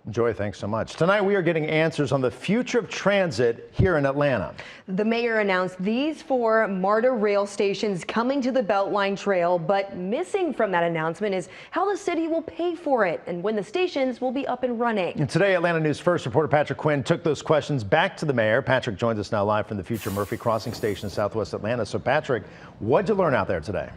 Joy, thanks so much. Tonight we are getting answers on the future of transit here in Atlanta. The mayor announced these 4 MARTA rail stations coming to the BeltLine trail, but missing from that announcement is how the city will pay for it and when the stations will be up and running. And today, Atlanta News First reporter Patrick Quinn took those questions back to the mayor. Patrick joins us now live from the future Murphy Crossing Station in Southwest Atlanta. So Patrick, what'd you learn out there today?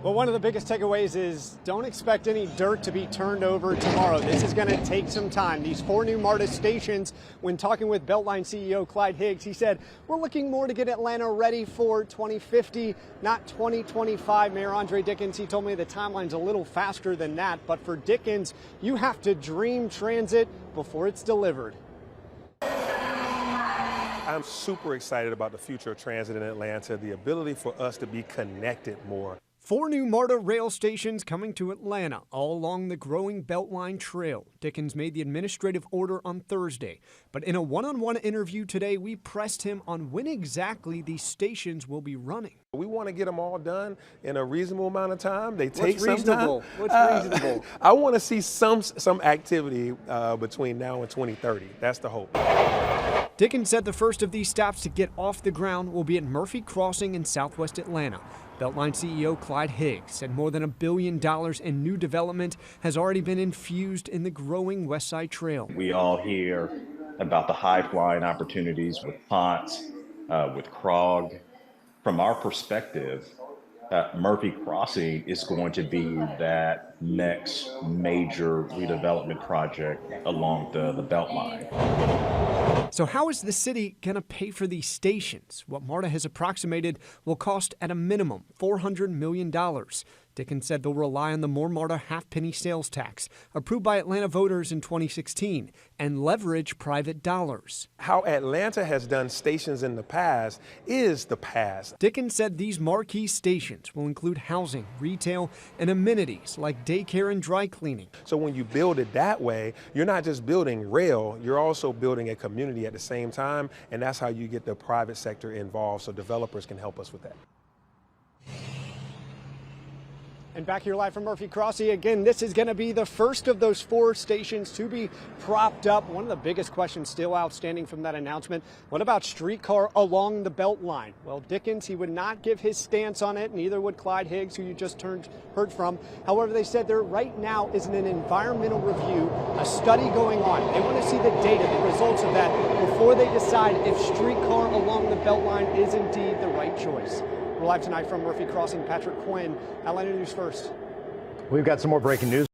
Well, one of the biggest takeaways is don't expect any dirt to be turned over tomorrow. This is going to take some time. These 4 new MARTA stations, when talking with BeltLine CEO Clyde Higgs, he said, we're looking more to get Atlanta ready for 2050, not 2025. Mayor Andre Dickens, he told me the timeline's a little faster than that. But for Dickens, you have to dream transit before it's delivered. I'm super excited about the future of transit in Atlanta, the ability for us to be connected more. 4 new MARTA rail stations coming to Atlanta, all along the growing BeltLine trail. Dickens made the administrative order on Thursday, but in a one-on-one interview today, we pressed him on when exactly these stations will be running. We want to get them all done in a reasonable amount of time. They take some reasonable? time. What's reasonable? I want to see some activity between now and 2030. That's the hope. Dickens said the first of these stops to get off the ground will be at Murphy Crossing in Southwest Atlanta. BeltLine CEO Clyde Higgs said more than $1 billion in new development has already been infused in the growing West Side Trail. We all hear about the high-flying opportunities with Ponce, with Krog. From our perspective, Murphy Crossing is going to be that next major redevelopment project along the BeltLine. So how is the city going to pay for these stations? What MARTA has approximated will cost at a minimum $400 million. Dickens said they'll rely on the more MARTA half-penny sales tax approved by Atlanta voters in 2016 and leverage private dollars. How Atlanta has done stations in the past is the past. Dickens said these marquee stations will include housing, retail, and amenities like daycare and dry cleaning. So when you build it that way, you're not just building rail, you're also building a community at the same time, and that's how you get the private sector involved so developers can help us with that. And back here live from Murphy Crossing, again, this is going to be the first of those 4 stations to be propped up. One of the biggest questions still outstanding from that announcement, what about streetcar along the BeltLine? Well, Dickens, he would not give his stance on it, neither would Clyde Higgs, who you just heard from. However, they said there right now is an environmental review, a study going on. They want to see the data, the results of that, before they decide if streetcar along the BeltLine is indeed the right choice. We're live tonight from Murphy Crossing. Patrick Quinn, Atlanta News First. We've got some more breaking news.